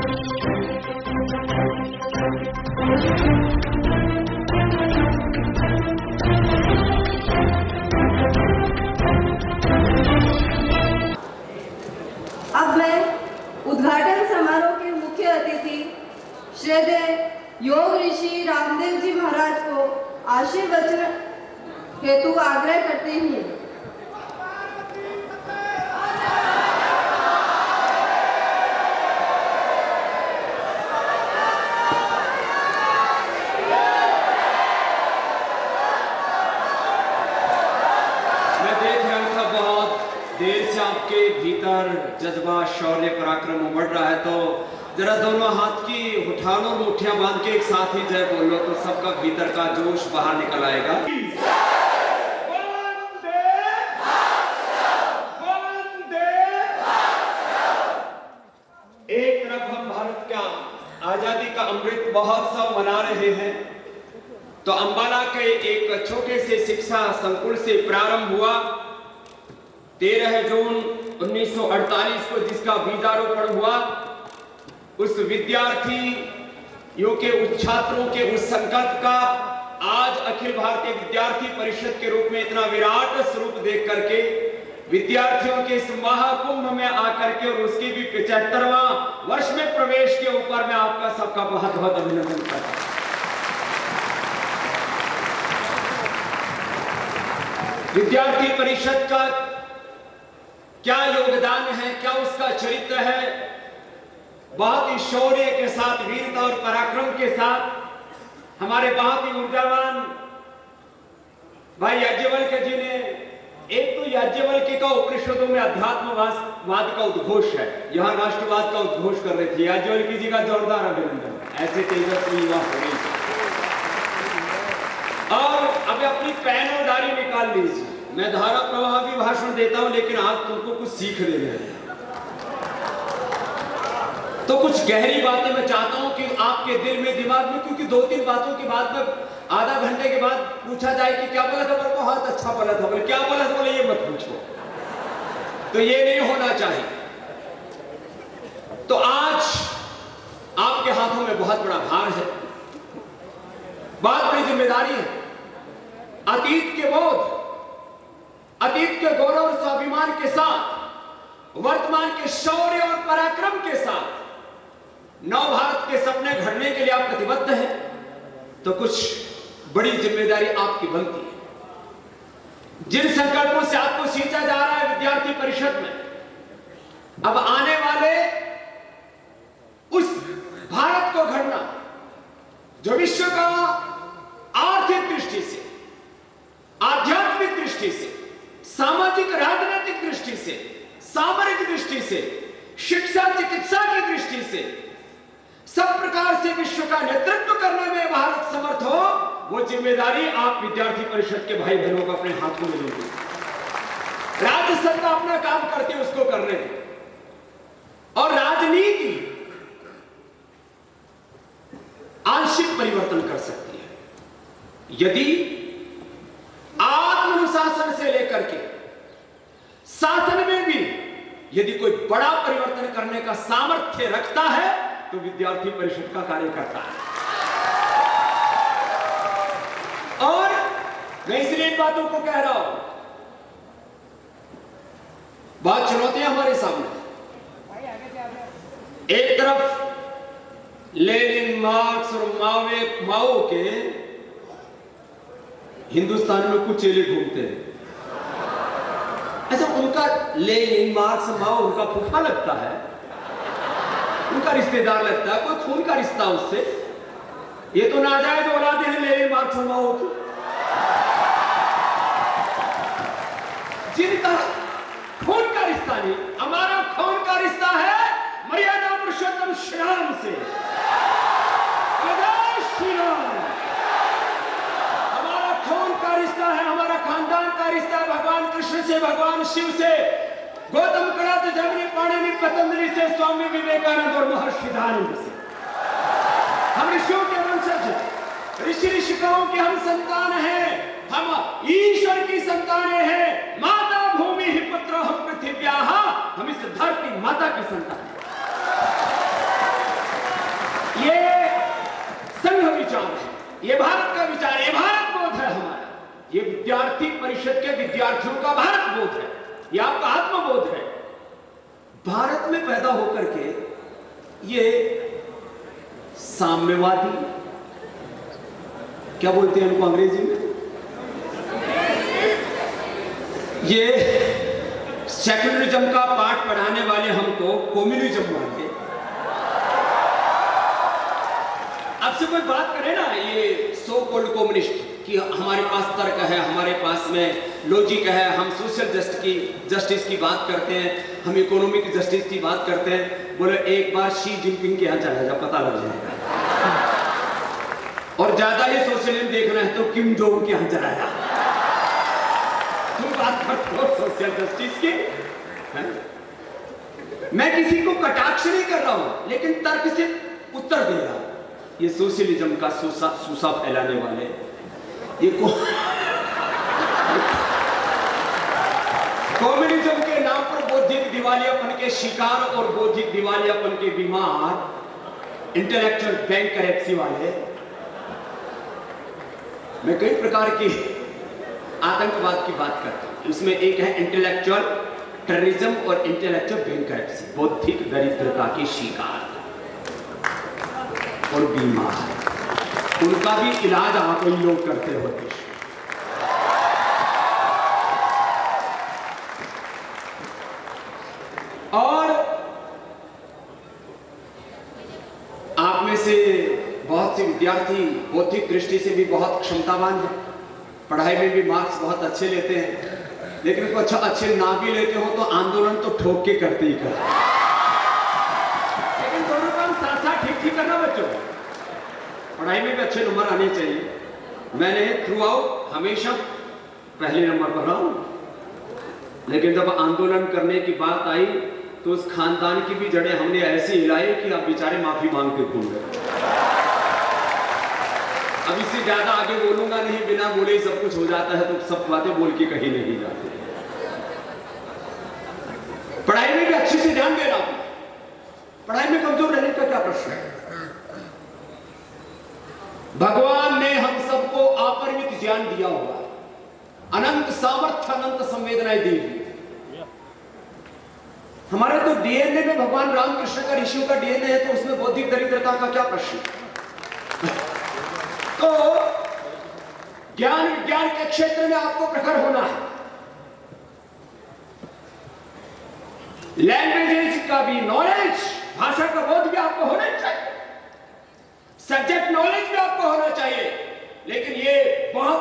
अब मैं उद्घाटन समारोह के मुख्य अतिथि श्रद्धेय योग ऋषि रामदेव जी महाराज को आशीर्वचन हेतु आग्रह करती हूँ। देर से आपके भीतर जज्बा शौर्य पराक्रम उमड़ रहा है, तो जरा दोनों हाथ की उठानो मुठ्ठियां बांध के एक साथ ही जय बोलो तो सबका भीतर का जोश बाहर निकल आएगा। एक तरफ हम भारत का आजादी का अमृत महोत्सव मना रहे हैं, तो अंबाला के एक छोटे से शिक्षा संकुल से प्रारंभ हुआ। 13 जून 1948 को जिसका बीजारोपण हुआ, उस विद्यार्थियों के उस छात्रों के उस संकल्प का आज अखिल भारतीय विद्यार्थी परिषद के रूप में इतना विराट स्वरूप देख करके विद्यार्थियों के इस महाकुंभ में आकर के और उसकी भी 75वां वर्ष में प्रवेश के ऊपर मैं आपका सबका बहुत बहुत अभिनंदन करता हूं। विद्यार्थी परिषद का क्या योगदान है, क्या उसका चरित्र है, बहुत ही शौर्य के साथ, वीरता और पराक्रम के साथ हमारे बहुत ही ऊर्जावान भाई याज्ञवल्क्य जी ने, एक तो याज्ञवल्क्य का उपनिषदों में अध्यात्मवाद का उद्घोष है, यहाँ राष्ट्रवाद का उद्घोष कर रहे थे। याज्ञवल्क्य जी का जोरदार अभिनंदन, ऐसे तेजस्वी युवा हो गई। और अभी अपनी पेन और डायरी निकाल लीजिए, मैं धारा प्रवाह भी भाषण देता हूं, लेकिन आज तुमको कुछ सीख लेना है। तो कुछ गहरी बातें मैं चाहता हूं कि आपके दिल में, दिमाग में, क्योंकि 2-3 बातों के बाद में आधा घंटे के बाद पूछा जाए कि क्या बोला था, बोले बहुत अच्छा बोला था, बोले क्या बोला था, बोले ये मत पूछो। तो ये नहीं होना चाहिए। तो आज आपके हाथों में बहुत बड़ा भार है, बहुत बड़ी जिम्मेदारी है। अतीत के बोध, अतीत के गौरव और स्वाभिमान के साथ वर्तमान के शौर्य और पराक्रम के साथ नव भारत के सपने गढ़ने के लिए आप प्रतिबद्ध हैं, तो कुछ बड़ी जिम्मेदारी आपकी बनती है। जिन संकल्पों से आपको सींचा जा रहा है विद्यार्थी परिषद में, अब आने वाले उस भारत को गढ़ना जो विश्व का आर्थिक दृष्टि से, आध्यात्मिक दृष्टि से, सामाजिक राजनीतिक दृष्टि से, सामरिक दृष्टि से, शिक्षा चिकित्सा की दृष्टि से, सब प्रकार से विश्व का नेतृत्व करने में भारत समर्थ हो, वो जिम्मेदारी आप विद्यार्थी परिषद के भाई बहनों को अपने हाथों में लेंगे। राज्य सरकार अपना काम करती है, उसको कर रहे हैं। और राजनीति आंशिक परिवर्तन कर सकती है यदि आत्मानुशासन से लेकर के शासन में भी यदि कोई बड़ा परिवर्तन करने का सामर्थ्य रखता है, तो विद्यार्थी परिषद का कार्य करता है। और मैं इसलिए इन बातों को कह रहा हूं, बहुत चुनौतियां हमारे सामने। एक तरफ लेनिन, मार्क्स और माओ के हिंदुस्तान में कुछ चेले घूमते हैं। अच्छा, उनका लेनिन, मार्क्स, माओ उनका फूफा लगता है, उनका रिश्तेदार लगता है, कोई खून का रिश्ता उससे। ये तो नाजायज औलादे हैं लेनिन, मार्क्स और माओ की, जिनका खून का रिश्ता नहीं। हमारा खून का रिश्ता है मर्यादा पुरुषोत्तम श्री राम से। श्री राम हमारा खून का रिश्ता है, हमारा खानदान का रिश्ता है भगवान कृष्ण से, भगवान शिव से, गौतम कड़ात, जमनी, पाणिनि, पतंजलि से, स्वामी विवेकानंद और महर्षि दयानंद से। हम ऋषियों के वंशज, ऋषि ऋषिकाओं के हम संतान हैं, हम ईश्वर की संतानें हैं। माता भूमि ही पुत्र हम पृथ्व्याः, हम इस धरती माता की संतान हैं। विद्यार्थी परिषद के विद्यार्थियों का भारत बोध है, यह आपका आत्मबोध है। भारत में पैदा होकर के ये साम्यवादी, क्या बोलते हैं उनको अंग्रेजी में, ये सेक्युलरिज्म का पाठ पढ़ाने वाले हमको कम्युनिज्म मानते। अब से कोई बात करे ना, ये सो कॉल्ड कम्युनिस्ट, कि हमारे पास तर्क है, हमारे पास में लॉजिक है, हम सोशल जस्टिस की बात करते हैं, हम इकोनॉमिक जस्टिस की बात करते हैं। बोले एक बार शी जिनपिंग के यहाँ चला जा, पता लग जाएगा। और ज्यादा ही सोशलिज्म देखना है तो किम जोंग के यहाँ चला जा। तुम बात करते हो सोशल जस्टिस की? मैं किसी को कटाक्ष नहीं कर रहा हूं, लेकिन तर्क से उत्तर दे रहा हूं। ये सोशलिज्म का सूसा फैलाने वाले, ये कम्युनिज्म के नाम पर बौद्धिक दिवालियापन के शिकार और बौद्धिक दिवालियापन के बीमार इंटेलेक्चुअल बैंकरप्सी वाले। मैं कई प्रकार की आतंकवाद की बात करता हूं, इसमें एक है इंटेलेक्चुअल टेररिज्म और इंटेलेक्चुअल बैंकरप्सी, बौद्धिक दरिद्रता के शिकार और बीमार, उनका भी इलाज आप ही लोग करते होते। और आप में से बहुत से विद्यार्थी बौद्धिक दृष्टि से भी बहुत क्षमतावान हैं, पढ़ाई में भी मार्क्स बहुत अच्छे लेते हैं, लेकिन कुछ अच्छे ना भी लेते हो तो आंदोलन तो ठोक के करते ही करते। लेकिन दोनों काम साथ साथ ठीक करना बच्चों, पढ़ाई में भी अच्छे नंबर आने चाहिए। मैंने थ्रू आउट हमेशा पहले नंबर पर रहा हूं, लेकिन जब आंदोलन करने की बात आई तो उस खानदान की भी जड़ें हमने ऐसे हिलाई कि अब बेचारे माफी मांग के भूल गए। अब इससे ज्यादा आगे बोलूंगा नहीं, बिना बोले ही सब कुछ हो जाता है, तो सब बातें बोल के कहीं नहीं जाती। पढ़ाई में भी अच्छे से ध्यान देना, पढ़ाई में कमजोर रहने का क्या प्रश्न है। भगवान ने हम सबको अपरिमित ज्ञान दिया हुआ, अनंत सामर्थ्य, अनंत संवेदनाएं दी। हमारे तो डीएनए में भगवान रामकृष्ण का, ऋषियों का डीएनए है, तो उसमें बौद्धिक दरिद्रता का क्या प्रश्न। तो ज्ञान विज्ञान के क्षेत्र में आपको प्रखर होना है। लैंग्वेजेस का भी नॉलेज, भाषा का बोध भी आपको होना चाहिए, सब्जेक्ट नॉलेज भी आपको होना चाहिए। लेकिन ये बहुत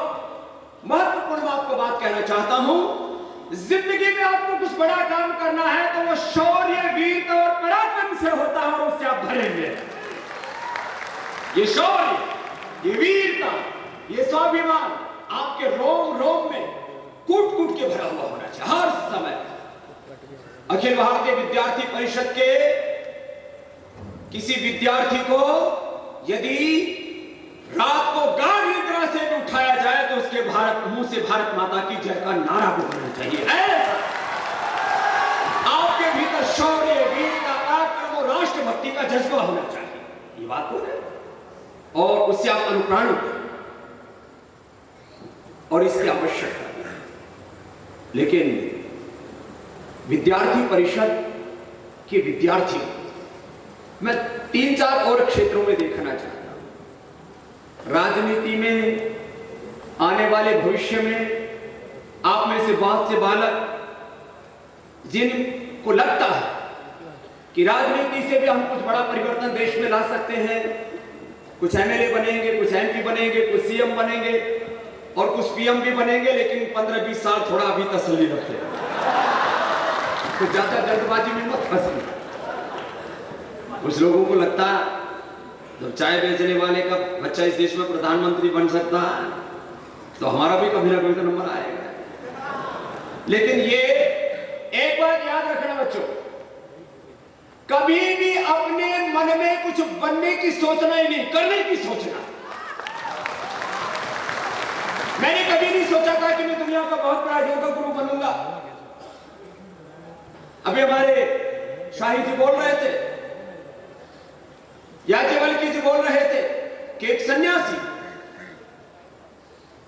महत्वपूर्ण मैं आपको बात कहना चाहता हूं, जिंदगी में आपको कुछ बड़ा काम करना है तो वो शौर्य, वीरता और पराक्रम से होता है, और उससे आप भरेंगे। ये शौर्य, ये वीरता, ये स्वाभिमान आपके रोम रोम में कूट कूट के भरा हुआ होना चाहिए हर समय। अखिल भारतीय विद्यार्थी परिषद के किसी विद्यार्थी को यदि रात को गाढ़ निद्रा से उठाया जाए तो उसके मुंह से भारत माता की जय का नारा बोलना चाहिए। आपके भीतर शौर्य, वीरता, पराक्रम और राष्ट्रभक्ति का जज्बा होना चाहिए, ये बात बोल रहे, और उससे आप अनुप्राणित हैं, और इसकी आवश्यकता है। लेकिन विद्यार्थी परिषद के विद्यार्थी मैं 3-4 और क्षेत्रों में देखना चाहता हूं। राजनीति में आने वाले भविष्य में आप में से बहुत से बालक जिनको लगता है कि राजनीति से भी हम कुछ बड़ा परिवर्तन देश में ला सकते हैं, कुछ एमएलए बनेंगे, कुछ एमपी बनेंगे, कुछ सीएम बनेंगे और कुछ पीएम भी बनेंगे, लेकिन 15-20 साल थोड़ा अभी तसल्ली रखें, तो ज्यादा जल्दबाजी में मत फंसिए। कुछ लोगों को लगता है जब चाय बेचने वाले का बच्चा इस देश में प्रधानमंत्री बन सकता है तो हमारा भी कभी ना कभी तो नंबर आएगा। लेकिन ये एक बात याद रखना बच्चों, कभी भी अपने मन में कुछ बनने की सोचना ही नहीं, करने की सोचना। मैंने कभी नहीं सोचा था कि मैं दुनिया का बहुत बड़ा योगा गुरु बनूंगा। अभी हमारे शाही जी बोल रहे थे, याज्ञवल्क्य जी बोल रहे थे कि एक सन्यासी,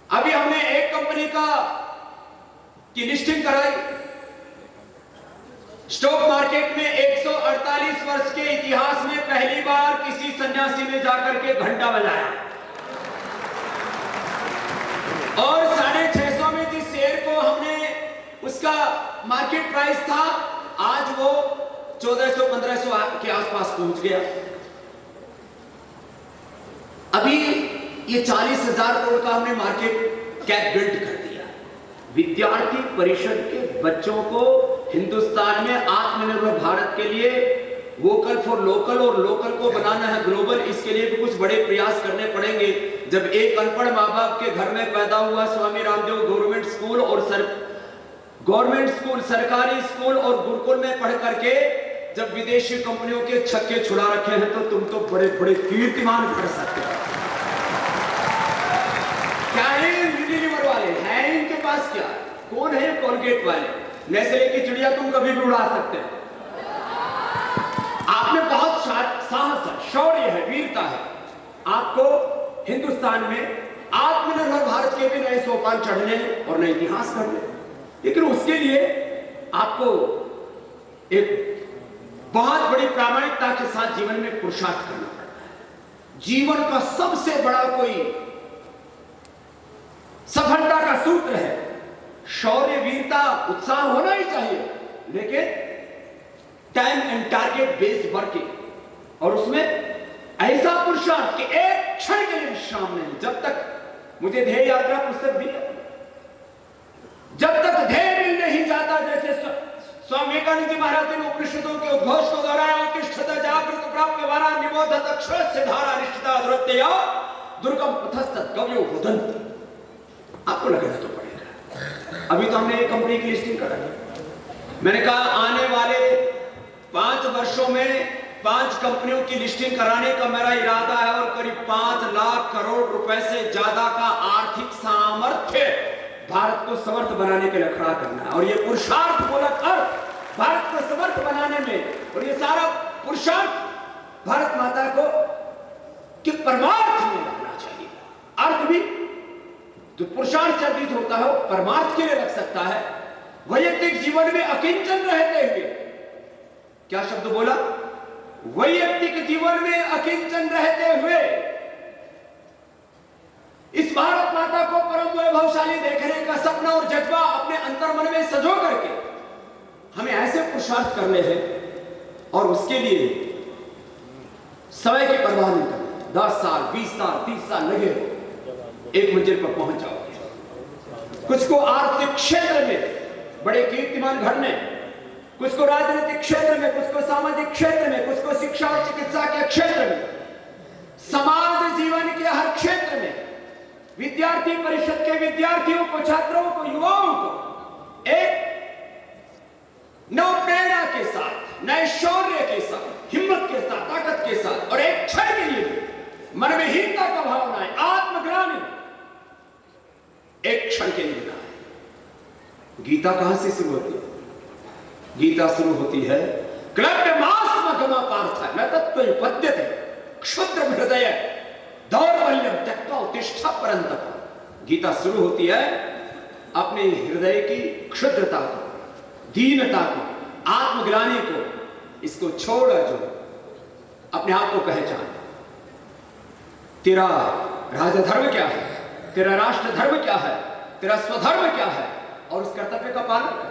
अभी हमने एक कंपनी अमेरिका की लिस्टिंग कराई। स्टॉक मार्केट में 148 वर्ष के इतिहास में पहली बार किसी सन्यासी ने जाकर के घंटा बजाया और 650 में जिस शेयर को हमने उसका मार्केट प्राइस था, आज वो 1400-1500 के आसपास पहुंच गया। अभी ये 40,000 करोड़ का हमने मार्केट कैप बिल्ड कर दिया। विद्यार्थी परिषद के बच्चों को हिंदुस्तान में आत्मनिर्भर भारत के लिए वोकल फॉर लोकल और लोकल को बनाना है ग्लोबल, इसके लिए भी कुछ बड़े प्रयास करने पड़ेंगे। जब एक अनपढ़ माँ बाप के घर में पैदा हुआ स्वामी रामदेव गवर्नमेंट स्कूल, सरकारी स्कूल और गुरुकुल में पढ़ करके जब विदेशी कंपनियों के छक्के छुड़ा रखे हैं, तो तुम तो बड़े बड़े कीर्तिमान कर सकते हो। क्या है यूनिलीवर वाले हैं, इनके पास क्या, कौन है कोलगेट वाले, नेस्ले की चिड़िया तुम कभी भी उड़ा सकते हो। आप में बहुत साहस है, शौर्य है, वीरता है। आपको हिंदुस्तान में आत्मनिर्भर भारत के भी नए सोपान चढ़ने और नए इतिहास करने, लेकिन उसके लिए आपको एक बहुत बड़ी प्रामाणिकता के साथ जीवन में पुरुषार्थ करना पड़ता है। जीवन का सबसे बड़ा कोई सफलता का सूत्र है शौर्य, वीरता, उत्साह होना ही चाहिए, लेकिन time and target based working, और उसमें ऐसा पुरुषार्थ कि एक क्षण के लिए विश्राम नहीं। जब तक मुझे ध्येय यात्रा पुस्तक दी, जब तक ध्येय मिल नहीं जाता, जैसे स्वामी विवेकानंद जी महाराज ने उपनिषदों के उद्घोष को दोहराया, उत्तिष्ठत जागृत प्राप्य वारा निबोधत अक्षरस्य धारा निष्ठिता दुरत्यया दुर्गम पथस्तत् कवयो वदन्ति। आपको लगना तो पड़ेगा। अभी तो हमने एक कंपनी की लिस्टिंग कराई। मैंने कहा आने वाले 5 वर्षों में 5 कंपनियों की लिस्टिंग कराने का मेरा इरादा है और करीब 5 लाख करोड़ रुपए से ज्यादा का आर्थिक सामर्थ्य भारत को समर्थ बनाने के लिए खड़ा करना है। और ये पुरुषार्थ मूलक अर्थ भारत को समर्थ बनाने में, और ये सारा पुरुषार्थ भारत माता को कि परमार्थ में लगना चाहिए। अर्थ भी जो पुरुषार्थ से अर्जित होता है परमार्थ के लिए लग सकता है। वैयक्तिक जीवन में अकिंचन रहते हुए, क्या शब्द बोला, वैयक्तिक जीवन में अकिंचन रहते हुए इस भारत माता को परम वैभवशाली देखने का सपना और जज्बा अपने अंतर्मन में सजो करके हमें ऐसे पुरुषार्थ करने हैं, और उसके लिए समय की परवाह नहीं करनी। 10 साल 20 साल 30 साल लगे, एक मंजिल पर पहुंच जाओगे। कुछ को आर्थिक क्षेत्र में बड़े कीर्तिमान घटने, कुछ को राजनीतिक क्षेत्र में, कुछ को सामाजिक क्षेत्र में, कुछ को शिक्षा और चिकित्सा के क्षेत्र में, समाज जीवन के हर क्षेत्र में विद्यार्थी परिषद के विद्यार्थियों को, छात्रों को, युवाओं को एक नव प्रेरणा के साथ, नए शौर्य के साथ, हिम्मत के साथ, ताकत के साथ, और एक क्षण के लिए मन में हीनता का भावना है, आत्मग्लानि एक क्षण के लिए मिला है। गीता कहां से शुरू होती है? गीता शुरू होती है क्लब्यमास्मगमापार्थ न तत्त्व पद्यते क्षुद्र हृदय दौर्बल्यम त्यक्त्वा उत्तिष्ठ परन्तप। गीता शुरू होती है अपने हृदय की क्षुद्रता को, दीनता को, आत्मग्लानि को, इसको छोड़ जो अपने आप को पहचान। तेरा राजधर्म क्या है, तेरा राष्ट्र धर्म क्या है, तेरा स्वधर्म क्या है, और उस कर्तव्य का पालन कर।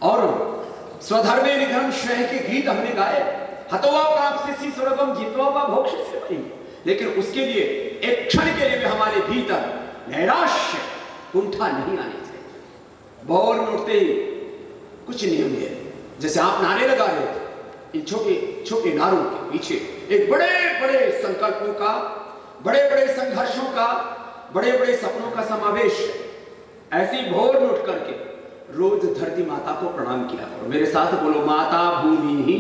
और स्वधर्मे निधर्म श्रेय के गीत हमने गाए, हतोवा प्राप्स्यसि स्वर्गम जित्वा वा भोक्ष्यसि पतिम्। लेकिन उसके लिए एक क्षण के लिए भी हमारे भीतर नैराश्य, कुंठा नहीं आनी चाहिए। बोर उठते ही कुछ नियम है, जैसे आप नारे लगा रहे थे, इन छोटे छोटे नारों के पीछे एक बड़े बड़े संकल्पों का, बड़े बड़े संघर्षों का, बड़े बड़े सपनों का समावेश। ऐसी भोर उठ करके रोज धरती माता को प्रणाम किया करो। मेरे साथ बोलो, माता भूमि ही।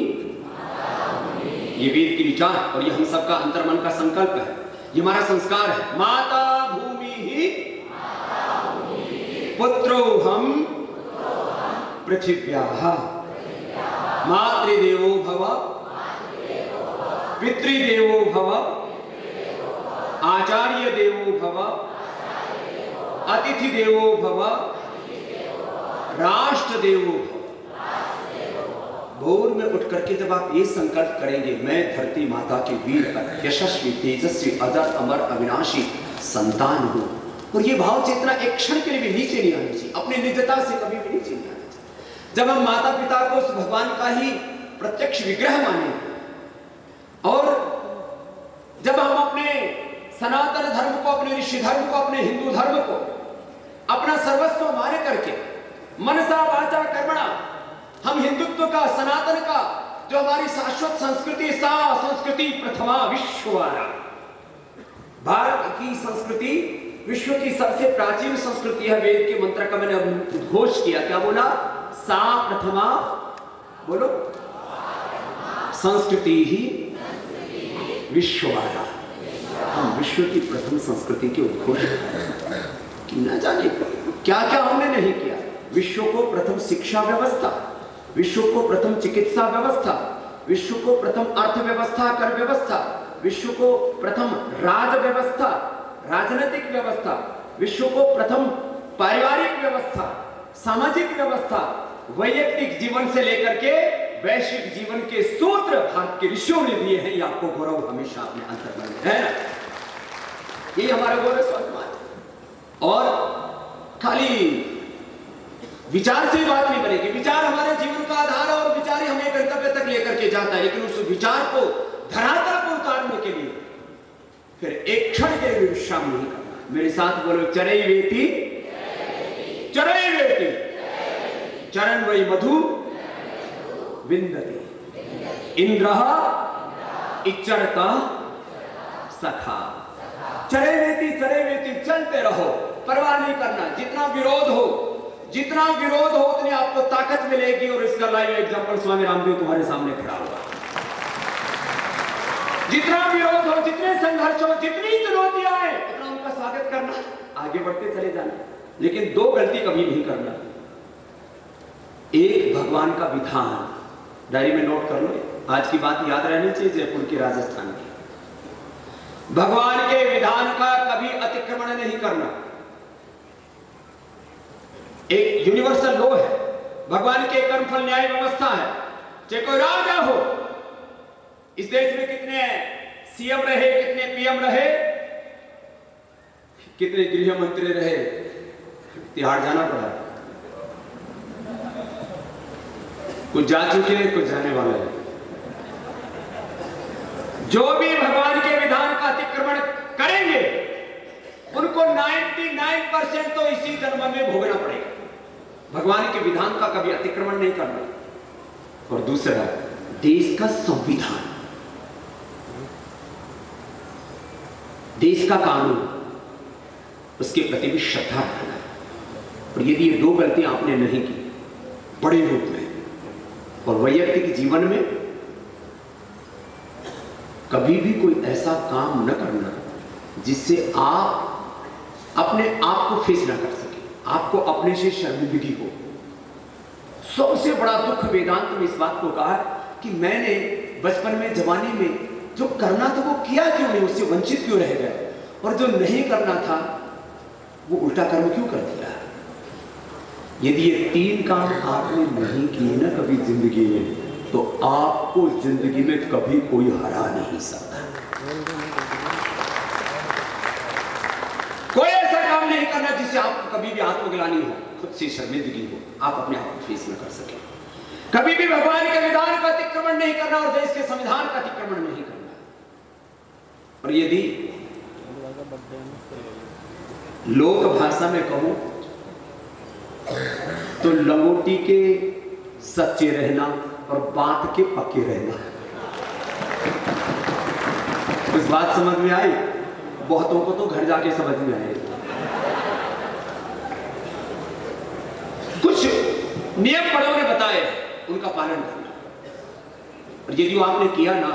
ये वेद की विचार और ये हम सबका अंतर्मन का संकल्प है, ये हमारा संस्कार है। माता भूमि ही पुत्रो हम पृथिव्याः मातृदेवो भव पितृदेवो भव आचार्य देवो भव अतिथि देवो भव, राष्ट्र देवो भव। भोर में उठ करके जब आप ये संकल्प करेंगे, मैं धरती माता के वीर यशस्वी तेजस्वी अजर अमर अविनाशी संतान हूं, और ये भाव चेतना एक क्षण के लिए भी नीचे नहीं आनी चाहिए, अपनी निजता से कभी भी नीचे नहीं आनी चाहिए। जब हम माता पिता को उस भगवान का ही प्रत्यक्ष विग्रह माने, और जब हम अपने सनातन धर्म को, अपने ऋषि धर्म को, अपने हिंदू धर्म को अपना सर्वस्व मान करके मनसा वाचा कर्मणा हम हिंदुत्व का, सनातन का, जो हमारी शाश्वत संस्कृति, सा संस्कृति प्रथमा विश्ववारा, भारत की संस्कृति विश्व की सबसे प्राचीन संस्कृति है। वेद के मंत्र का मैंने उद्घोष किया, क्या बोला? सा प्रथमा, बोलो, संस्कृति ही विश्ववारा। हम विश्व की प्रथम संस्कृति के उद्घोष कि न जाने क्या क्या हमने नहीं किया। विश्व को प्रथम शिक्षा व्यवस्था, विश्व को प्रथम चिकित्सा व्यवस्था, विश्व को प्रथम अर्थव्यवस्था, कर व्यवस्था, विश्व को प्रथम राज व्यवस्था, राजनीतिक व्यवस्था, विश्व को प्रथम पारिवारिक व्यवस्था, सामाजिक व्यवस्था, वैयक्तिक जीवन से लेकर के वैश्विक जीवन के सूत्र भारत के ऋषियों ने दिए हैं। ये आपको गौरव हमेशा अपने अंतर्मन में है ना, ये हमारा गौरव स्वाभिमान है। और खाली विचार से बात नहीं बनेगी, विचार हमारे जीवन का आधार है और विचार ही हमें गंतव्य तक लेकर के जाता है, लेकिन उस विचार को धरातल पर उतारने के लिए फिर एक क्षण के लिए विश्राम नहीं करना। मेरे साथ बोलो, चरई वेति, चरई वेति, चरण वै मधु विंदति, इंद्रः इच्चरता सखा। चरई वेति, चरई वेति, चलते रहो, परवाह नहीं करना। जितना विरोध हो, जितना विरोध हो उतनी आपको ताकत मिलेगी। और इसका लाइव एग्जांपल स्वामी रामदेव तुम्हारे सामने खड़ा हुआ। जितना विरोध हो, जितने संघर्ष हो, जितनी चुनौतियां आए, उतना उनका स्वागत करना, आगे बढ़ते चले जाना, लेकिन दो गलती कभी नहीं करना। एक, भगवान का विधान, डायरी में नोट कर लो, आज की बात याद रहनी चाहिए, जयपुर के राजस्थान की। भगवान के विधान का कभी अतिक्रमण नहीं करना। एक यूनिवर्सल लॉ है, भगवान के कर्मफल न्याय व्यवस्था है। चाहे कोई राजा हो, इस देश में कितने सीएम रहे, कितने पीएम रहे, कितने गृह मंत्री रहे, तिहाड़ जाना पड़ा, कुछ जा चुके हैं, कुछ जाने वाले हैं। जो भी भगवान के विधान का अतिक्रमण करेंगे उनको 99% तो इसी जन्म में भोगना पड़ेगा। भगवान के विधान का कभी अतिक्रमण नहीं करना। और दूसरा, देश का संविधान, देश का कानून, उसके प्रति भी श्रद्धा रखना। और यदि ये दो गलतियां आपने नहीं की बड़े रूप में और वैयक्तिक जीवन में, कभी भी कोई ऐसा काम न करना जिससे आप अपने आप को फेस ना कर सके, आपको अपने से शर्मिंदगी हो। सबसे बड़ा दुख वेदांत में इस बात को कहा कि मैंने बचपन में, जवानी में जो करना था वो किया क्यों नहीं, उससे वंचित क्यों रह गया, और जो नहीं करना था वो उल्टा कर्म क्यों कर दिया। यदि ये तीन काम आपने नहीं किए ना कभी जिंदगी में, तो आपको जिंदगी में कभी कोई हरा नहीं सकता। कोई ऐसा काम नहीं करना जिससे आपको कभी भी आत्मग्लानि हो, खुद से शर्मिंदगी हो, आप अपने आप को फेस न कर सके। कभी भी भगवान के विधान का अतिक्रमण नहीं करना और देश के संविधान का अतिक्रमण नहीं करना। और यदि लोक भाषा में कहूं तो लंगोटी के सच्चे रहना और बात के पक्के रहना। इस बात समझ में आई? बहुतों को तो घर जाके समझ में आए। कुछ नियम बड़ों ने बताए, उनका पालन करना। और यदि वो आपने किया ना,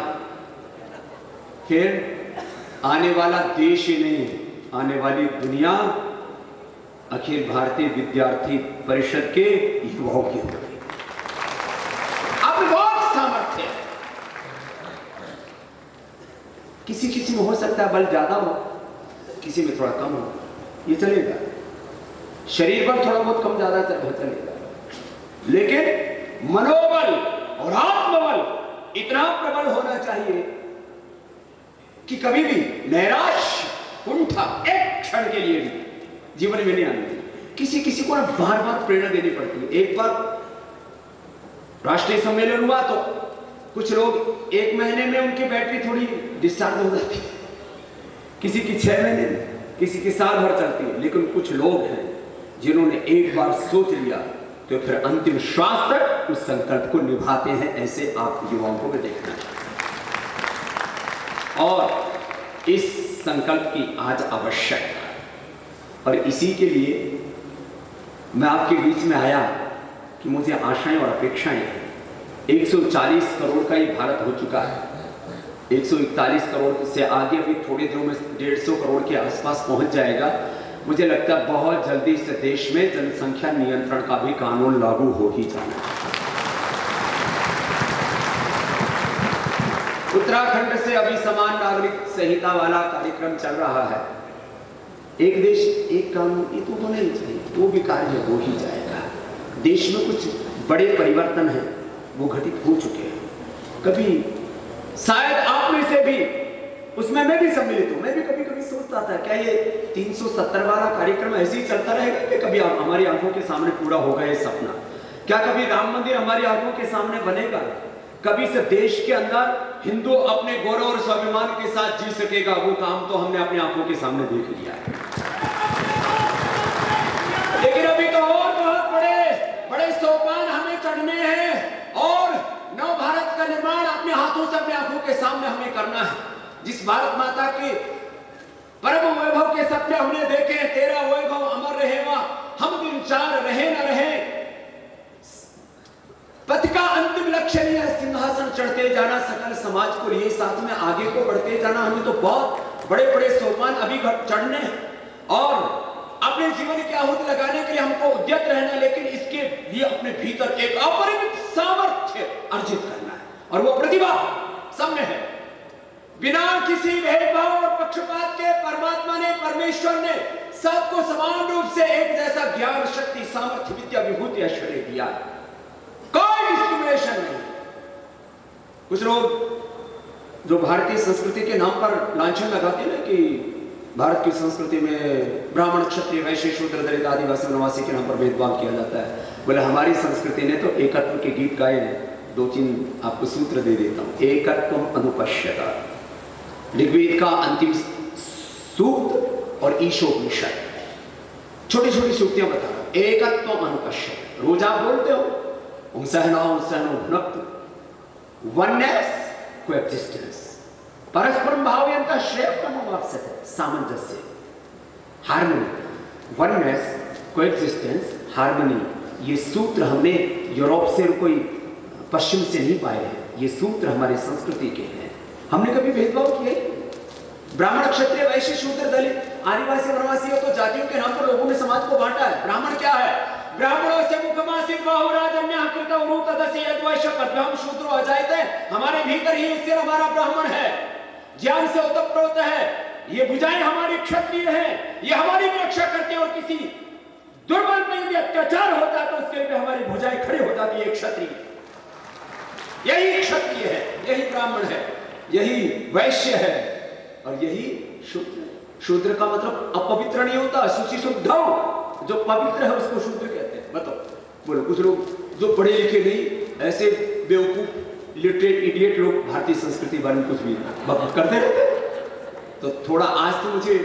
फिर आने वाला देश ही नहीं, आने वाली दुनिया अखिल भारतीय विद्यार्थी परिषद के युवाओं की होगी। अब बहुत सामर्थ्य है, किसी किसी में हो सकता है बल ज्यादा हो, किसी में थोड़ा कम हो, ये चलेगा। शरीर पर थोड़ा बहुत कम ज्यादा चलेगा, लेकिन मनोबल और आत्मबल इतना प्रबल होना चाहिए कि कभी भी नैराश्य, कुंठा एक क्षण के लिए भी जीवन में नहीं आनी। किसी किसी को ना बार बार प्रेरणा देनी पड़ती है। एक बार राष्ट्रीय सम्मेलन हुआ तो कुछ लोग 1 महीने में उनकी बैटरी थोड़ी डिस्चार्ज हो जाती है, किसी की 6 महीने में, किसी की साल भर चलती है, लेकिन कुछ लोग हैं जिन्होंने एक बार सोच लिया तो फिर अंतिम श्वास तक उस संकल्प को निभाते हैं। ऐसे आप युवाओं को भी देखना है और इस संकल्प की आज आवश्यकता है। और इसी के लिए मैं आपके बीच में आया कि मुझे आशाएं और अपेक्षाएं हैं। 140 करोड़ का ही भारत हो चुका है, 141 करोड़ से आगे भी थोड़े दिनों में 150 करोड़ के आसपास पहुंच जाएगा। मुझे लगता है बहुत जल्दी इस देश में जनसंख्या नियंत्रण का भी कानून लागू हो ही जाना है। उत्तराखंड से अभी समान नागरिक संहिता वाला कार्यक्रम चल रहा है। एक देश एक कानून, ये तो होना ही चाहिए, वो भी कार्य हो ही जाएगा। देश में कुछ बड़े परिवर्तन हैं, वो घटित हो चुके हैं। कभी शायद आप में से भी उसमें मैं भी सम्मिलित हूं। मैं भी कभी कभी सोचता था क्या ये 370 वाला कार्यक्रम ऐसे ही चलता रहेगा कि कभी हमारी आंखों के सामने पूरा होगा ये सपना? क्या कभी राम मंदिर हमारी आंखों के सामने बनेगा? कभी इस देश के अंदर हिंदू अपने गौरव और स्वाभिमान के साथ जी सकेगा? वो काम तो हमने अपनी आंखों के सामने देख लिया है। लेकिन अभी तो और बहुत बड़े सोपान हमें चढ़ने हैं और नव भारत का निर्माण अपने हाथों से अपनी आंखों के सामने हमें करना है। जिस भारत माता के परम वैभव के सपने हमने देखे, तेरा वैभव अमर रहेगा, हम दिन चार रहे न रहे, पथ का अंतिम लक्ष्य नहीं है सिंहासन चढ़ते जाना, सकल समाज को लिए साथ में आगे को बढ़ते जाना। हमें तो बहुत बड़े बड़े सोपान अभी चढ़ने हैं और अपने जीवन की आहुति लगाने के लिए हमको उद्यत रहना, लेकिन इसके लिए अपने भीतर एक अपरिमित सामर्थ्य अर्जित करना है और वो प्रतिभा सब में है। बिना किसी भेदभाव और पक्षपात के परमात्मा ने, परमेश्वर ने सबको समान रूप से एक जैसा ज्ञान, शक्ति, सामर्थ्य, विद्या, विभूति, ऐश्वर्य दिया। कोई डिस्क्रिमिनेशन नहीं। कुछ लोग जो भारतीय संस्कृति के नाम पर लांछन लगाते हैं कि भारत की संस्कृति में ब्राह्मण, क्षत्रिय, वैश्य, शूद्र, दलित, आदिवासी, वनवासी के नाम पर भेदभाव किया जाता है। बोले हमारी संस्कृति ने तो एकत्व के गीत गाए हैं। 2-3 आपको सूत्र दे देता हूं। एकत्वम अनुपश्यता, ऋग्वेद का अंतिम सूक्त और ईशोपनिषद, छोटी छोटी सूक्तियां बता रहा हूं। एकत्वम अनुपश्यता, रोज आप बोलते हो ओम सहनाओ सहनो भुनक्तु, वननेस, कोएक्जिस्टेंस, परस्परम भावयन्तः श्रेयः सामंजस्य, हार्मनी, वननेस, कोएक्जिस्टेंस, हार्मनी। ये सूत्र हमने यूरोप से कोई पश्चिम से नहीं पाए हैं, ये सूत्र हमारी संस्कृति के हैं। हमने कभी भेदभाव किए? ब्राह्मण, क्षत्रिय, वैश्य, शूद्र, दलित, आदिवासी, वनवासी तो जातियों के नाम पर लोगों ने समाज को बांटा है। ब्राह्मण क्या है? ब्राह्मणों से मुखमासित बाहुराजन्य कृत उरुतदसि यद्वैश्य पद्भ्याम शूद्रो अजायते। हमारे भीतर ही सिर हमारा ब्राह्मण है, ज्ञान से ओतप्रोत है, ये भुजाएं हमारी क्षत्रिय हैं, ये हमारी रक्षा करते हैं और किसी दुर्बल पे यदि अत्याचार होता है तो उसके लिए हमारी भुजाएं खड़ी हो जाती है। क्षत्रिय, यही क्षत्रिय है, यही ब्राह्मण है, यही वैश्य है और यही शूद्र है। शूद्र का मतलब अपवित्र नहीं होता, शुचि शुद्ध, जो पवित्र है उसको शूद्र कहते हैं। बताओ, बोलो कुछ लोग जो पढ़े लिखे नहीं, ऐसे बेवकूफ लिटरेट इडियट लोग भारतीय संस्कृति बारे में कुछ भी करते रहते। तो थोड़ा आज तो मुझे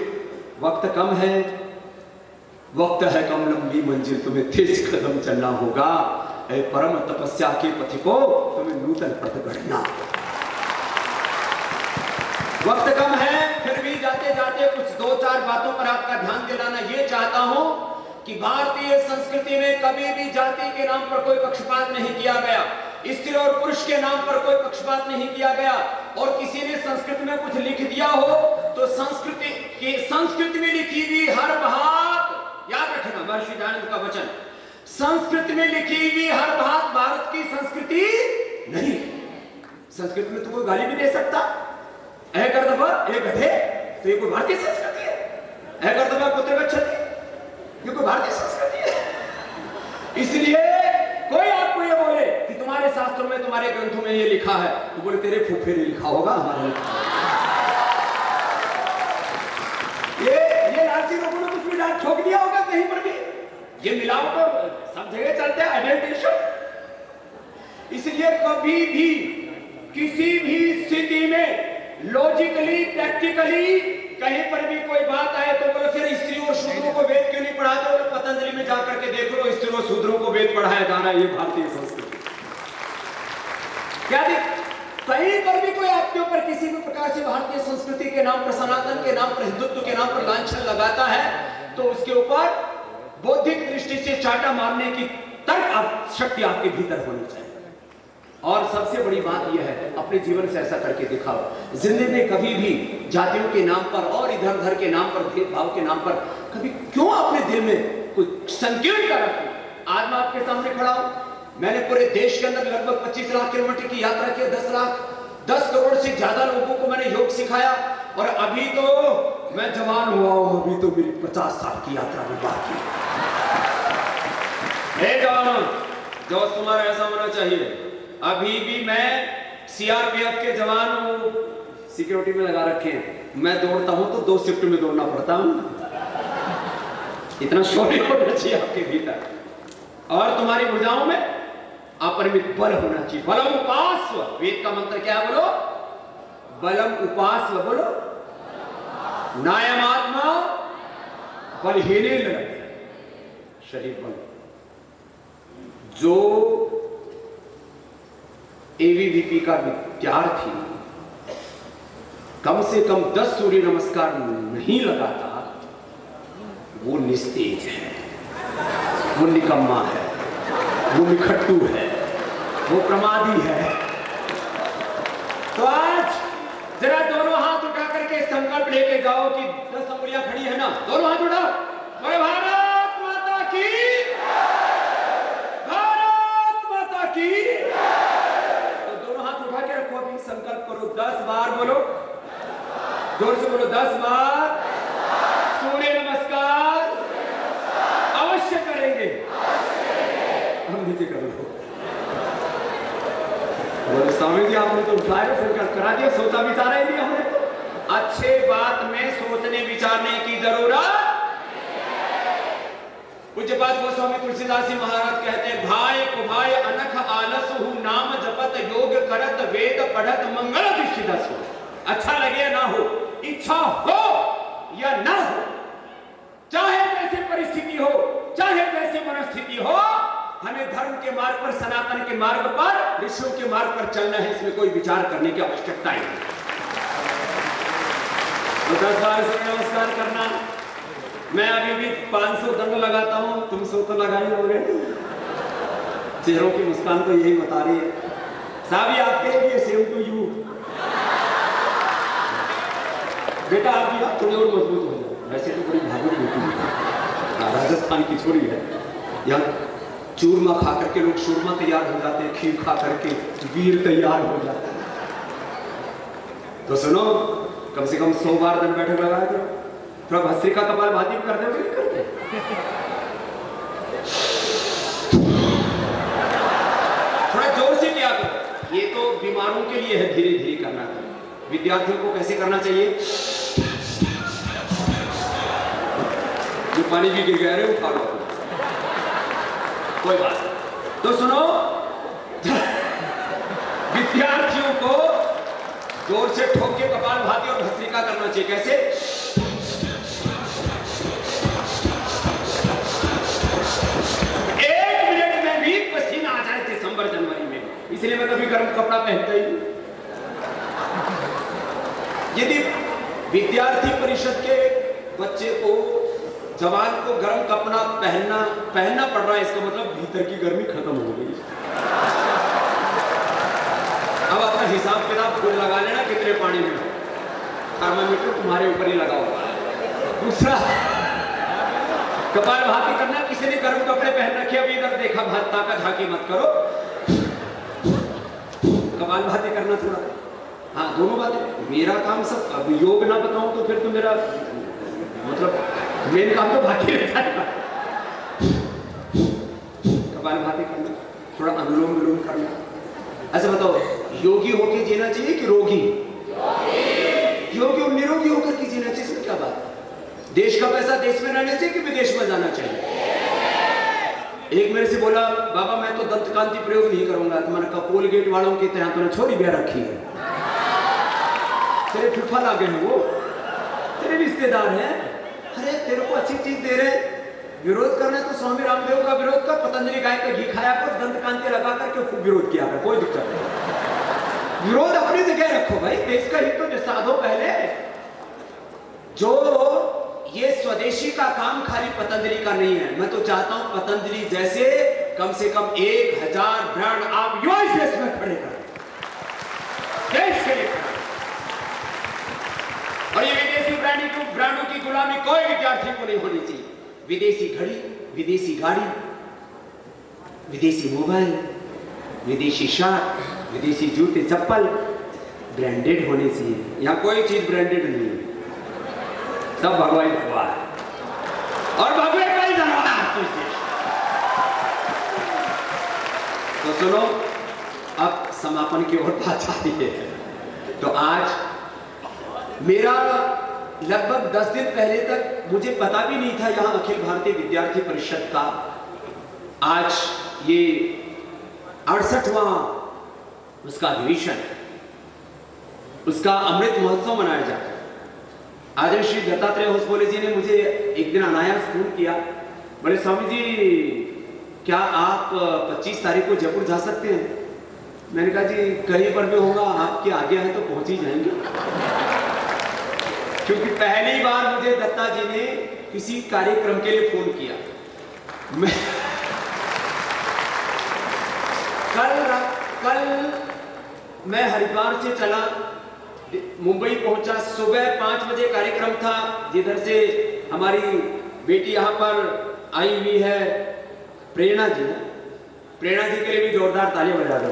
वक्त कम है, वक्त है कम, लंबी मंजिल, तुम्हें तेज कदम चलना होगा। ऐ परम तपस्या के पथिको, तुम्हें नूतन पथ गढ़ना। वक्त कम है, फिर भी जाते जाते कुछ 2-4 बातों पर आपका ध्यान दिलाना ये चाहता हूं कि भारतीय संस्कृति में कभी भी जाति के नाम पर कोई पक्षपात नहीं किया गया, स्त्री और पुरुष के नाम पर कोई पक्षपात नहीं किया गया। और किसी ने संस्कृत में कुछ लिख दिया हो तो संस्कृत में लिखी हुई हर बात याद रखना, महर्षि दयानंद का वचन, संस्कृत में लिखी हुई हर बात भारत की संस्कृति नहीं। संस्कृत में तो कोई गाली भी दे सकता, ऐ कर्तव्य, ऐ गधे, तो ये कोई भारतीय संस्कृति है? ऐ कर्तव्य पुत्र गच्छति, ये कोई भारतीय संस्कृति इसलिए कोई आपको ये बोले कि तुम्हारे शास्त्रों में, तुम्हारे ग्रंथों में ये लिखा है, तो बोले तेरे फुफे ने लिखा होगा, हमारे ये लालची लोगों ने कुछ भी डाल ठोक दिया होगा कहीं पर भी। ये मिलावट तो सब जगह चलते हैं, आइडेंटिफिकेशन। इसलिए कभी भी किसी भी स्थिति में लॉजिकली, प्रैक्टिकली कहीं पर भी कोई बात आए तो बोलो फिर स्त्रियों और शूद्रों को वेद क्यों नहीं पढ़ाते? और पतंजलि में जाकर के देख लो, स्त्रियों और शूद्रों को वेद पढ़ाया जा रहा है। ये भारतीय संस्कृति क्या देख, कहीं पर भी कोई आपके ऊपर किसी भी प्रकार से भारतीय संस्कृति के नाम पर, सनातन के नाम पर, हिंदुत्व के नाम पर लांछन लगाता है तो उसके ऊपर बौद्धिक दृष्टि से चाटा मारने की तर्क शक्ति आपके भीतर होनी चाहिए। और सबसे बड़ी बात यह है, अपने जीवन से ऐसा करके दिखाओ। जिंदगी में कभी भी जातियों के नाम पर और इधर उधर के नाम पर, भेदभाव के नाम पर कभी क्यों अपने दिल में कोई संकीर्ण कर रखी? आज मैं आपके सामने खड़ा हूं, मैंने पूरे देश के अंदर लगभग 25 लाख किलोमीटर की यात्रा की, 10 करोड़ से ज्यादा लोगों को मैंने योग सिखाया, और अभी तो मैं जवान हुआ हूं, अभी तो मेरी 50 साल की यात्रा भी बाकी है। जवानों, जो तुम्हारा ऐसा होना चाहिए। अभी भी मैं सीआरपीएफ के जवान हूं, सिक्योरिटी में लगा रखे हैं। मैं दौड़ता हूं तो 2 शिफ्ट में दौड़ना पड़ता हूं। इतना शौर्य होना चाहिए आपके भीतर, और तुम्हारी भुजाओं में अपरिमित बल होना चाहिए। बलम उपास्व, वेद का मंत्र क्या है बोलो? बलम उपास्व बोलो। नायमात्मा बलहीने लड़ते, शरीर बल। जो एवीवीपी का विद्यार्थी कम से कम 10 सूर्य नमस्कार नहीं लगाता, वो निस्तेज है, वो निकम्मा है, वो निखट्टू है, वो प्रमादी है। तो आज जरा दोनों हाथ उठा करके संकल्प लेके जाओ कि 10 अंगुलियां खड़ी है ना, दोनों हाथ उठाओ, बोले भारत माता की, भारत माता की। तो दोनों हाथ उठा के रखो, अभी संकल्प करो, 10 बार बोलो, जोर से बोलो, 10 बार सूर्य नमस्कार अवश्य करेंगे। हम नीचे कर लो। स्वामी जी आपने तो उठाया, संकल्प करा दिया, सोचा विचारा ही नहीं हमने। अच्छे बात में सोचने विचारने की जरूरत। पूज्यपाद गोस्वामी तुलसीदास जी महाराज कहते हैं, भाई कुभाय अनख आलस हूं, नाम जपत योग करत, वेद पढ़त, मंगल विषिदस हो। अच्छा लगे ना हो, इच्छा हो या ना हो, चाहे जैसे परिस्थिति हो, चाहे जैसे मनस्थिति हो, हमें धर्म के मार्ग पर, सनातन के मार्ग पर, ऋषियों के मार्ग पर चलना है। इसमें कोई विचार करने की आवश्यकता नहीं। तो 10 बार सूर्य नमस्कार करना। मैं अभी भी 500 दंड लगाता हूं, तुम 100 तो लगा ही होगे। चेहरों की मुस्कान तो यही बता रही है, साहब ये आपके लिए, सेम टू यू। बेटा आप भी थोड़ी और मजबूत हो जाओ। वैसे तो बड़ी भागुड़ बेटी है, राजस्थान की छोरी है। यहाँ चूरमा खा करके लोग शूरमा तैयार हो जाते हैं, खीर खा करके वीर तैयार हो जाते हैं। तो सुनो, कम से कम 100 बार दंड बैठक लगाया करो। थोड़ा भस्त्रिका कपाल भाती कर दो, नहीं करते? थोड़ा जोर से किया करो। ये तो बीमारों के लिए है, धीरे धीरे करना चाहिए। विद्यार्थियों को कैसे करना चाहिए? जो पानी भी गिर गया है वो खा लो, कोई बात नहीं। तो सुनो, विद्यार्थियों को जोर से ठोक के कपाल भाती और भस्त्रिका करना चाहिए। कैसे? 1 मिनट में भी पसीना आ जाए दिसंबर जनवरी में, इसलिए मैं कभी गर्म कपड़ा पहनता ही नहीं। यदि विद्यार्थी परिषद के बच्चे को, जवान को गर्म कपड़ा पहनना पड़ रहा है, इसका मतलब भीतर की गर्मी खत्म हो गई। अब अपना हिसाब किताब खुद लगा लेना, कितने पानी में। थर्मामीटर तुम्हारे ऊपर ही लगा हुआ है। दूसरा, कपाल भाती करना। किसी ने गर्म कपड़े पहन रखे, अभी इधर देखा भाता का झांकी मत करो, कपाल भाती करना थोड़ा। हाँ, दोनों बातें। मेरा काम सब, अब योग ना बताऊं तो फिर तो मेरा मतलब मेन काम तो बाकी रहता है। कपालभाति करना, थोड़ा अनुलोम विलोम करना। अच्छा बताओ, योगी होके जीना चाहिए कि रोगी? योगी और निरोगी होकर के जीना चाहिए, इसमें क्या बात है? देश का पैसा देश में रहना चाहिए कि विदेश में जाना चाहिए? एक मेरे से बोला, बाबा मैं तो दंत कांति प्रयोग नहीं करूंगा। तो मैंने कहा कोलगेट वालों के तरह तूने छोरी ब्याह रखी है, तेरे फुफा लागे हैं वो, तेरे रिश्तेदार हैं। अरे तेरे को अच्छी चीज दे रहे, विरोध करना है तो स्वामी रामदेव का विरोध कर, पतंजलि गाय का घी खाया कर, दंत कांति लगा करके खूब विरोध किया कर, कोई दिक्कत नहीं। विरोध अपनी जगह रखो भाई, देश का हित तो साधो पहले। जो ये स्वदेशी का काम खाली पतंजलि का नहीं है, मैं तो चाहता हूं पतंजलि जैसे कम से कम 1000 ब्रांड आप युवा इस देश में खड़े करें, देश के लिए। और ये विदेशी ब्रांडों की गुलामी कोई विद्यार्थी को नहीं होनी चाहिए। विदेशी घड़ी, विदेशी गाड़ी, विदेशी मोबाइल, विदेशी शर्ट, विदेशी जूते चप्पल ब्रांडेड होने चाहिए। यहाँ कोई चीज ब्रांडेड नहीं है, सब भगवान हुआ है और भगवान का ही धन्यवाद। तो सुनो, अब समापन की ओर बात आती है। तो आज मेरा लगभग 10 दिन पहले तक मुझे पता भी नहीं था यहां अखिल भारतीय विद्यार्थी परिषद का आज ये 68वां उसका अधिवेशन, उसका अमृत महोत्सव मनाया जाता है। आदरणीय श्री दत्तात्रेय होसबोले जी ने मुझे एक दिन अनायास फोन किया, बोले स्वामी जी क्या आप 25 तारीख को जयपुर जा सकते हैं? मैंने कहा जी कहीं पर भी होगा, आपके आगे है तो पहुंच ही जाएंगे। क्योंकि पहली बार मुझे दत्ता जी ने किसी कार्यक्रम के लिए फोन किया। कल मैं हरिद्वार से चला, मुंबई पहुंचा, सुबह 5 बजे कार्यक्रम था, जिधर से हमारी बेटी यहाँ पर आई हुई है प्रेरणा जी। प्रेरणा जी के लिए भी जोरदार तालियां बजा दो।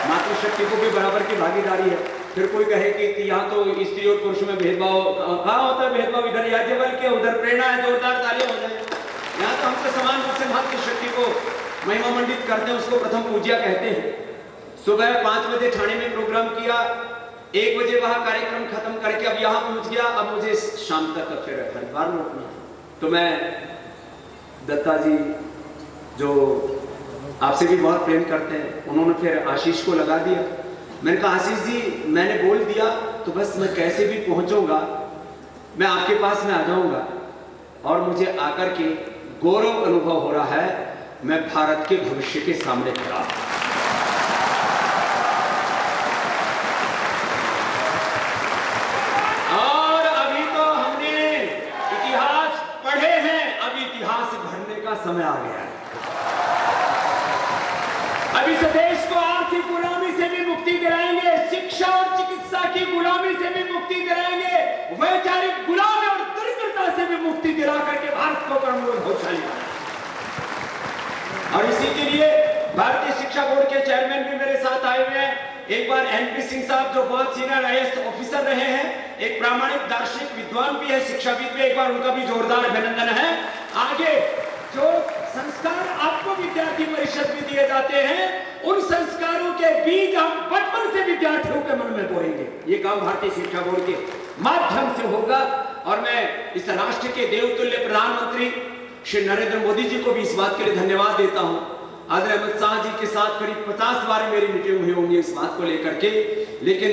मातृशक्ति को भी बराबर की भागीदारी है। फिर कोई कहे कि यहाँ तो स्त्री और पुरुष में भेदभाव, कहाँ होता है भेदभाव? इधर याज्ञवल्क्य के, उधर प्रेरणा है, जोरदार तालियां हो जाए। यहाँ तो हमसे समान रूप से मातृशक्ति को महिमा मंडित करते हैं, उसको प्रथम पूज्या कहते हैं। सुबह 5 बजे ठाणे में प्रोग्राम किया, 1 बजे वहां कार्यक्रम खत्म करके अब यहाँ पहुंच गया। अब मुझे शाम तक फिर हरिद्वार लौटना। तो मैं दत्ता जी जो आपसे भी बहुत प्रेम करते हैं, उन्होंने फिर आशीष को लगा दिया। मैंने कहा आशीष जी मैंने बोल दिया तो बस मैं कैसे भी पहुंचूंगा, मैं आपके पास में आ जाऊंगा। और मुझे आकर के गौरव अनुभव हो रहा है, मैं भारत के भविष्य के सामने खड़ा। और अभी तो हमने इतिहास पढ़े हैं, अब इतिहास भरने का समय आ गया है। अब इस देश को आर्थिक गुलामी से भी मुक्ति दिलाएंगे, शिक्षा और चिकित्सा की गुलामी से भी मुक्ति दिलाएंगे, वैचारिक गुलामी और दरिद्रता से भी मुक्ति दिला करके भारत को प्रमुखशाली। और इसी के लिए भारतीय शिक्षा बोर्ड के चेयरमैन भी मेरे साथ आए हुए हैं। एक बार एनपी सिंह साहब जो बहुत सीनियर आईएएस ऑफिसर रहे हैं, एक प्रामाणिक दार्शनिक विद्वान भी है, शिक्षाविद भी, एक बार उनका भी जोरदार अभिनंदन है। आगे जो संस्कार आपको विद्यार्थी परिषद में दिए जाते हैं, उन संस्कारों के बीज हम बचपन से विद्यार्थियों के मन में बोएंगे। ये काम भारतीय शिक्षा बोर्ड के माध्यम से होगा। और मैं इस राष्ट्र के देवतुल्य प्रधानमंत्री श्री नरेंद्र मोदी जी को भी इस बात के लिए धन्यवाद देता हूं। आदरणीय अमित शाह जी के साथ करीब 50 बार मेरी मीटिंग हुई होंगी इस बात को लेकर के, लेकिन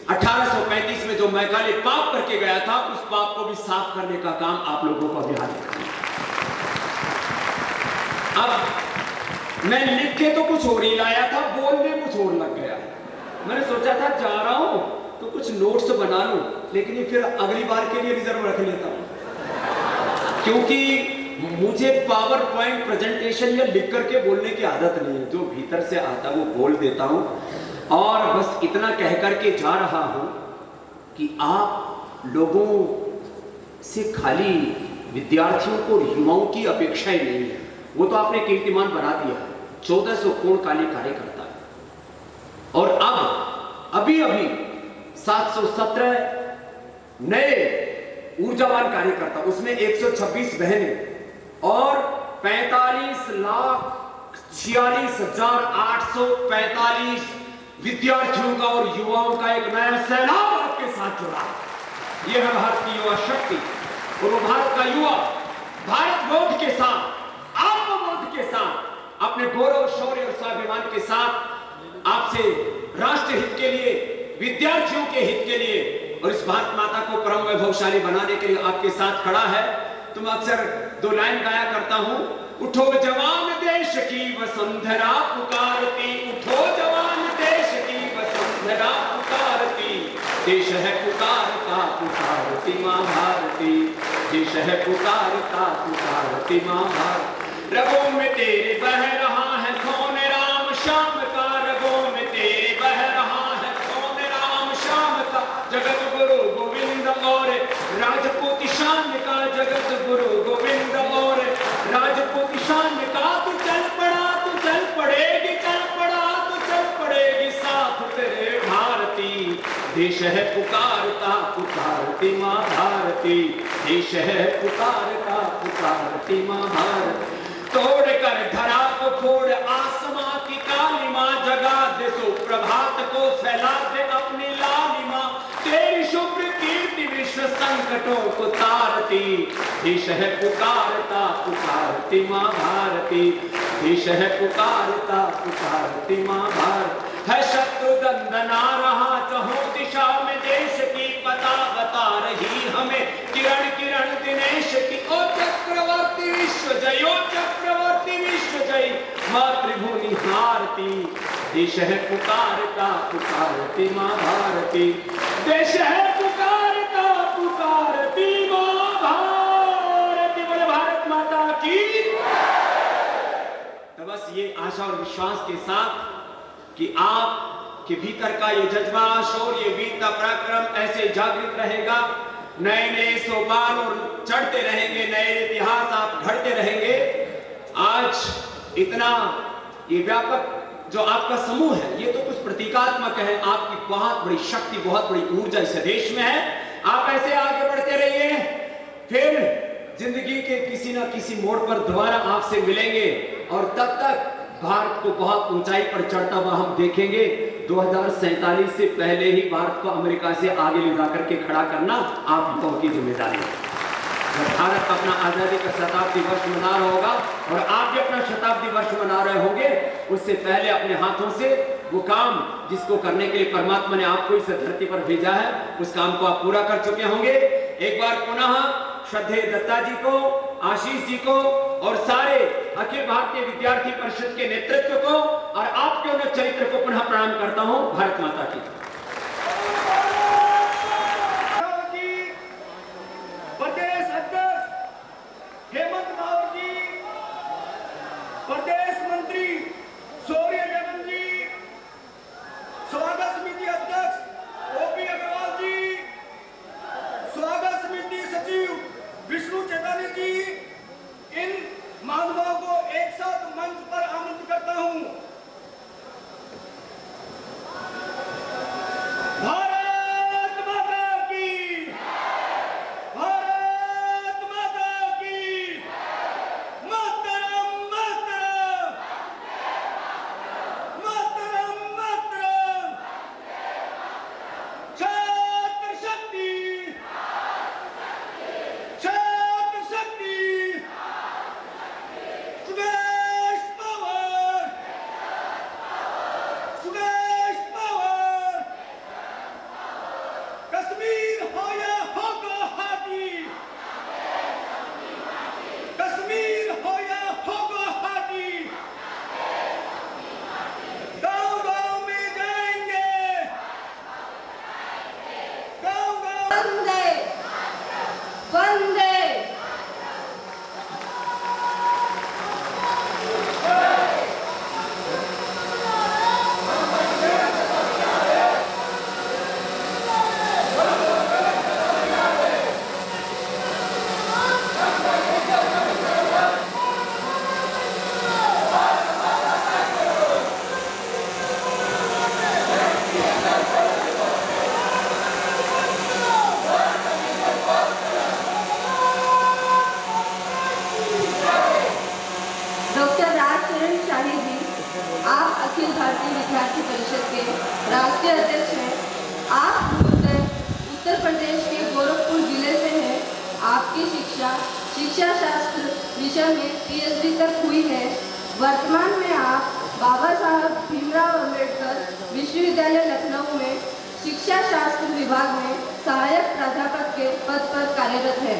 1835 में जो मैकाले पाप करके गया था, उस पाप को भी साफ करने का काम आप लोगों को अभी हाथ में। अब मैं लिख के तो कुछ और ही लाया था, बोलने कुछ और लग गया। मैंने सोचा था जा रहा हूं तो कुछ नोट्स बना लूं, लेकिन ये फिर अगली बार के लिए रिजर्व रख लेता हूं, क्योंकि मुझे पावर पॉइंट प्रेजेंटेशन या लिख करके बोलने की आदत नहीं है। जो भीतर से आता वो बोल देता हूं। और बस इतना कह करके जा रहा हूं कि आप लोगों से खाली विद्यार्थियों को, युवाओं की अपेक्षाएं नहीं है। वो तो आपने कीर्तिमान बना दिया, 1400 पूर्णकालिक कार्यकर्ता है। और अब अभी 717 नए ऊर्जावान कार्यकर्ता, उसमें 126 बहनें और 45,46,845 विद्यार्थियों का और युवाओं का एक नया सैलाब आपके साथ जुड़ा है। यह है भारत की युवा शक्ति और वो भारत का युवा भारत बोध के साथ, आत्मबोध के साथ, अपने गौरव, शौर्य और स्वाभिमान के साथ आपसे राष्ट्र हित के लिए, विद्यार्थियों के हित के लिए और इस भारत माता को परम वैभवशाली बनाने के लिए आपके साथ खड़ा है। तो मैं अक्सर 2 लाइन गाया करता हूं, उठो जवान देश की वसुंधरा पुकारती, उठो जवान देश की वसुंधरा पुकारती, देश है पुकारता पुकारती मां भारती, देश है पुकारता पुकारती मां भारती। रगों में तेरे बह रहा है खून राम श्याम का, रगों में तेरे बह रहा है खून राम श्याम का, जगत गुरु गोविंद और राजपूत शान का, जगत गुरु गोविंद और राजपूत शान का। तू चल पड़ा, तू चल पड़ेगी, चल पड़ा तू चल पड़ेगी साथ तेरे भारती, देश है पुकारता पुकारती मां भारती, देश है पुकारता पुकारती मां भारती। तोड़ कर धरा को फोड़ आसमां की कालिमा, जगा दे सुप्रभात को फैला दे अपनी लालिमा, तेरी शुभ्र कीर्ति विश्व संकटों को तारती, देश है पुकारता पुकारती मां भारती, देश है पुकारता पुकारती मां भारती। है शत्रु दंदना रहा चहुं दिशा में देश की, पता बता रही हमें किरण किरण दिनेश की। ओ चक्रवर्ती विश्व जय, ओ चक्रवर्ती विश्व जय, मातृभूमि हारती, देश है पुकारता पुकारती मां भारती, देश है पुकारता पुकारती मां भारती। बोले भारत माता की। तो बस ये आशा और विश्वास के साथ कि आप के भीतर का ये जज्बा, शौर्य, वीरता, पराक्रम ऐसे जागृत रहेगा, नए नए सोपान और चढ़ते रहेंगे, नए इतिहास आप घड़ते रहेंगे। आज इतना ये व्यापक जो आपका समूह है, ये तो कुछ प्रतीकात्मक है, आपकी बहुत बड़ी शक्ति, बहुत बड़ी ऊर्जा इस देश में है। आप ऐसे आगे बढ़ते रहिए, फिर जिंदगी के किसी ना किसी मोड़ पर दोबारा आपसे मिलेंगे और तब तक भारत को बहुत ऊंचाई पर चढ़ता हुआ हम देखेंगे। 2047 से पहले ही भारत को अमेरिका से आगे ले जाकर के खड़ा करना आप लोगों की जिम्मेदारी है। जब भारत अपना आजादी का शताब्दी वर्ष मना रहा होगा और आप भी अपना शताब्दी वर्ष मना रहे होंगे, उससे पहले अपने हाथों से वो काम जिसको करने के लिए परमात्मा ने आपको इस धरती पर भेजा है, उस काम को आप पूरा कर चुके होंगे। एक बार पुनः श्रद्धेय दत्ता जी को, आशीष जी को और सारे अखिल भारतीय विद्यार्थी परिषद के नेतृत्व को और आपके उन्नत चरित्र को पुनः प्रणाम करता हूं। भारत माता की। प्रदेश अध्यक्ष हेमंत राव जी, प्रदेश मंत्री शौर्य जगन जी, स्वागत समिति अध्यक्ष ओपी अग्रवाल जी, स्वागत समिति सचिव विष्णु चैतानी जी, इन महानुभावों को एक साथ मंच पर आमंत्रित करता हूं। भारत माता की, भारत माता की, मातरम मातरम, मातरम मातरम, छात्र शक्ति, छात्र शक्ति, सुदेश पावर, सुदेश पावर, कश्मीर हो या हो गुवाहाटी, कश्मीर हो या हो गुवाहाटी, गांव-गांव में जाएंगे, गांव-गांव वंदे वंदे। शिक्षा में PhD तक हुई है। वर्तमान में आप बाबा साहब भीमराव अम्बेडकर विश्वविद्यालय लखनऊ में शिक्षा शास्त्र विभाग में सहायक प्राध्यापक के पद पर कार्यरत है।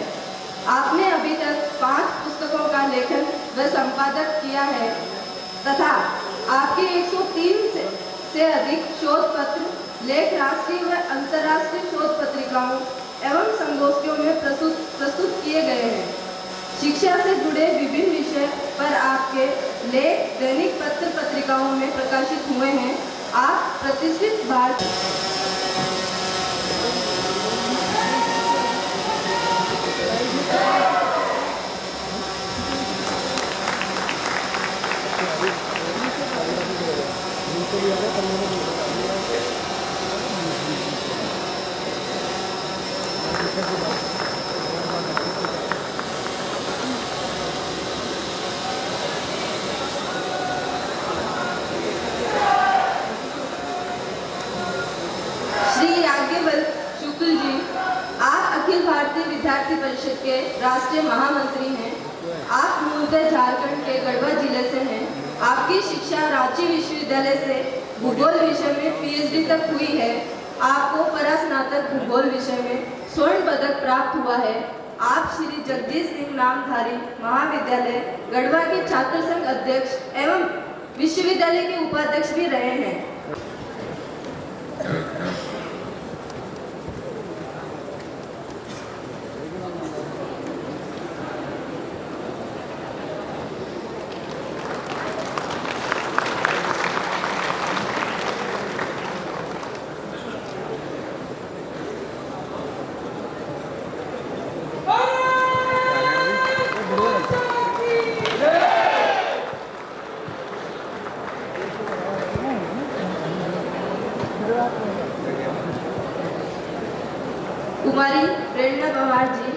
आपने अभी तक 5 पुस्तकों का लेखन व संपादक किया है तथा आपके 103 से अधिक शोध पत्र लेख राष्ट्रीय व अंतर्राष्ट्रीय शोध पत्रिकाओं एवं संगोष्ठियों में प्रस्तुत किए गए हैं। शिक्षा से जुड़े विभिन्न विषय पर आपके लेख दैनिक पत्र पत्रिकाओं में प्रकाशित हुए हैं। आप प्रतिष्ठित भारतीय विद्यार्थी परिषद के राष्ट्रीय महामंत्री हैं। आप मूलतः झारखंड के गढ़वा जिले से हैं। आपकी शिक्षा रांची विश्वविद्यालय से भूगोल विषय में PhD तक हुई है। आपको परास्नातक भूगोल विषय में स्वर्ण पदक प्राप्त हुआ है। आप श्री जगदीश सिंह नामधारी महाविद्यालय गढ़वा के छात्र संघ अध्यक्ष एवं विश्वविद्यालय के उपाध्यक्ष भी रहे हैं। कुमारी प्रेरणा पवार जी,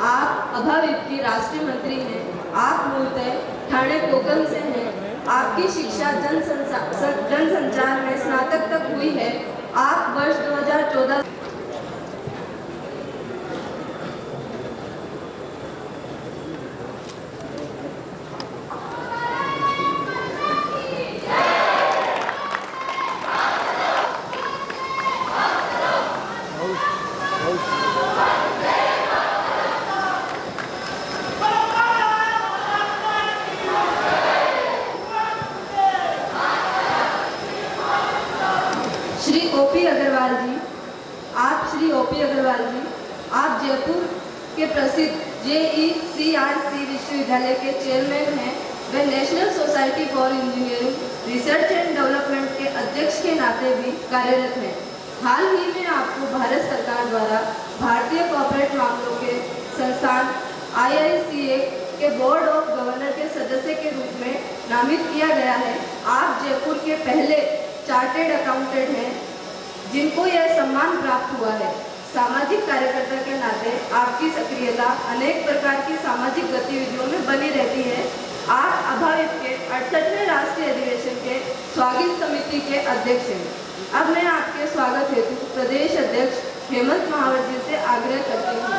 आप अभाविप की राष्ट्रीय मंत्री हैं। आप मूलतः ठाणे कोकण से हैं। आपकी शिक्षा जनसंचार में स्नातक तक हुई है। आप वर्ष 2014 श्री OP अग्रवाल जी, आप जयपुर के प्रसिद्ध JECRC विश्वविद्यालय के चेयरमैन हैं। वे national society for engineering research and development के अध्यक्ष के नाते भी कार्यरत हैं। हाल ही में आपको भारत सरकार द्वारा भारतीय कॉर्पोरेट मामलों के संस्थान IICA के बोर्ड ऑफ गवर्नर के सदस्य के रूप में नामित किया गया है। आप जयपुर के पहले चार्टेड अकाउंटेंट हैं जिनको यह सम्मान प्राप्त हुआ है। सामाजिक कार्यकर्ता के नाते आपकी सक्रियता अनेक प्रकार की सामाजिक गतिविधियों में बनी रहती है। आप अभाविप के 68वें राष्ट्रीय अधिवेशन के स्वागत समिति के अध्यक्ष हैं। अब मैं आपके स्वागत हेतु प्रदेश अध्यक्ष हेमंत महावर जी से आग्रह करती हूँ।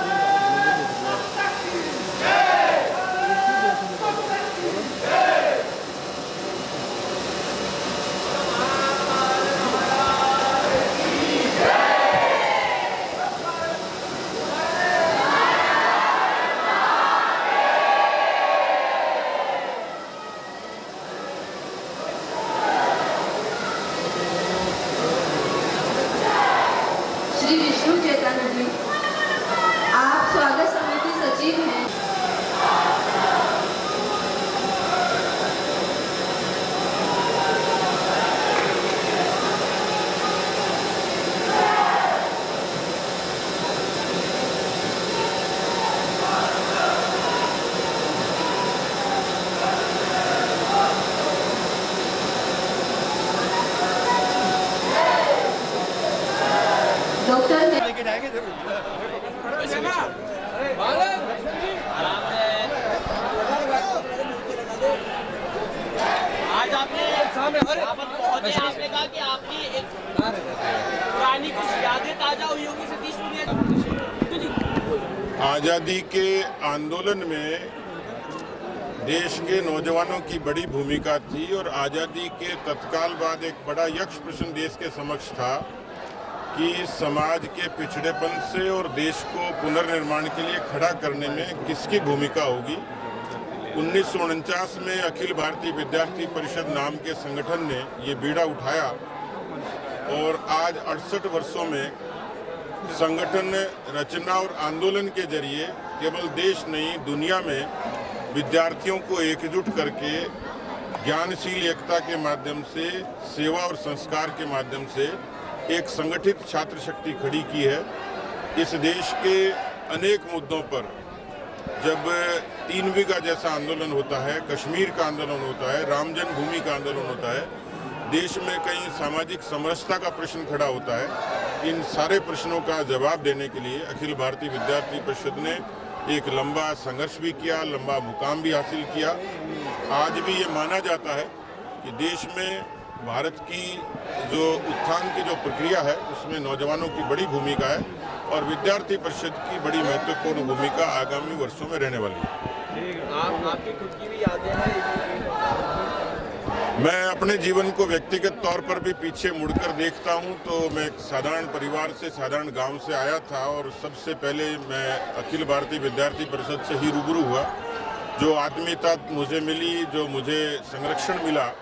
श्री विष्णु चैतन्य जी, आप स्वागत समिति सचिव हैं। डॉक्टर लेके जाएंगे जरूर। आज आपने आपने कहा कि आपकी एक पुरानी कुछ यादें ताजा हुई होगी सतीश पुनिया। आज़ादी के आंदोलन में देश के नौजवानों की बड़ी भूमिका थी और आज़ादी के तत्काल बाद एक बड़ा यक्ष प्रश्न देश के समक्ष था कि समाज के पिछड़ेपन से और देश को पुनर्निर्माण के लिए खड़ा करने में किसकी भूमिका होगी। 1949 में अखिल भारतीय विद्यार्थी परिषद नाम के संगठन ने ये बीड़ा उठाया और आज 68 वर्षों में संगठन रचना और आंदोलन के जरिए केवल देश नहीं दुनिया में विद्यार्थियों को एकजुट करके ज्ञानशील एकता के माध्यम से सेवा और संस्कार के माध्यम से एक संगठित छात्र शक्ति खड़ी की है। इस देश के अनेक मुद्दों पर जब 3 बीघा जैसा आंदोलन होता है, कश्मीर का आंदोलन होता है, राम जन्मभूमि का आंदोलन होता है, देश में कहीं सामाजिक समरसता का प्रश्न खड़ा होता है, इन सारे प्रश्नों का जवाब देने के लिए अखिल भारतीय विद्यार्थी परिषद ने एक लंबा संघर्ष भी किया, लंबा मुकाम भी हासिल किया। आज भी ये माना जाता है कि देश में भारत की जो उत्थान की जो प्रक्रिया है उसमें नौजवानों की बड़ी भूमिका है और विद्यार्थी परिषद की बड़ी महत्वपूर्ण भूमिका आगामी वर्षों में रहने वाली है। आपकी खुद की भी यादें हैं? मैं अपने जीवन को व्यक्तिगत तौर पर भी पीछे मुड़कर देखता हूं तो मैं एक साधारण परिवार से, साधारण गांव से आया था और सबसे पहले मैं अखिल भारतीय विद्यार्थी परिषद से ही रूबरू हुआ। जो आत्मीयता मुझे मिली, जो मुझे संरक्षण मिला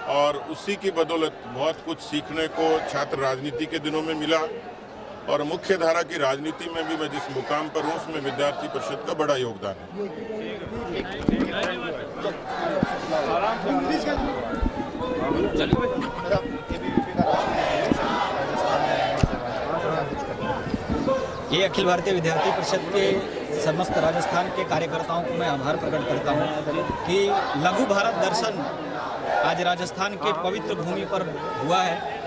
और उसी की बदौलत बहुत कुछ सीखने को छात्र राजनीति के दिनों में मिला और मुख्य धारा की राजनीति में भी मैं जिस मुकाम पर हूँ उसमें विद्यार्थी परिषद का बड़ा योगदान है। ये अखिल भारतीय विद्यार्थी परिषद के समस्त राजस्थान के कार्यकर्ताओं को मैं आभार प्रकट करता हूँ कि लघु भारत दर्शन आज राजस्थान के पवित्र भूमि पर हुआ है।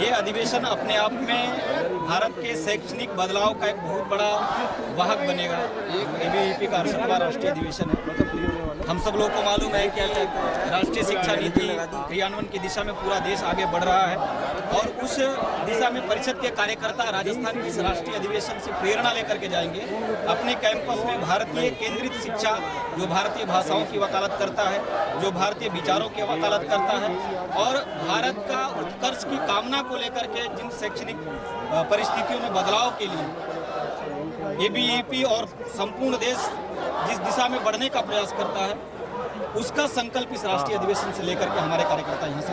ये अधिवेशन अपने आप में भारत के शैक्षणिक बदलाव का एक बहुत बड़ा वाहक बनेगा। ABVP का 68वां राष्ट्रीय अधिवेशन है। हम सब लोगों को मालूम है कि राष्ट्रीय शिक्षा नीति क्रियान्वयन की दिशा में पूरा देश आगे बढ़ रहा है और उस दिशा में परिषद के कार्यकर्ता राजस्थान के इस राष्ट्रीय अधिवेशन से प्रेरणा लेकर के जाएंगे। अपने कैंपस में भारतीय केंद्रित शिक्षा जो भारतीय भाषाओं की वकालत करता है, जो भारतीय विचारों की वकालत करता है और भारत का उत्कर्ष की कामना को लेकर के जिन शैक्षणिक परिस्थितियों में बदलाव के लिए ABVP और संपूर्ण देश जिस दिशा में बढ़ने का प्रयास करता है उसका संकल्प इस राष्ट्रीय अधिवेशन से लेकर के हमारे कार्यकर्ता यहाँ से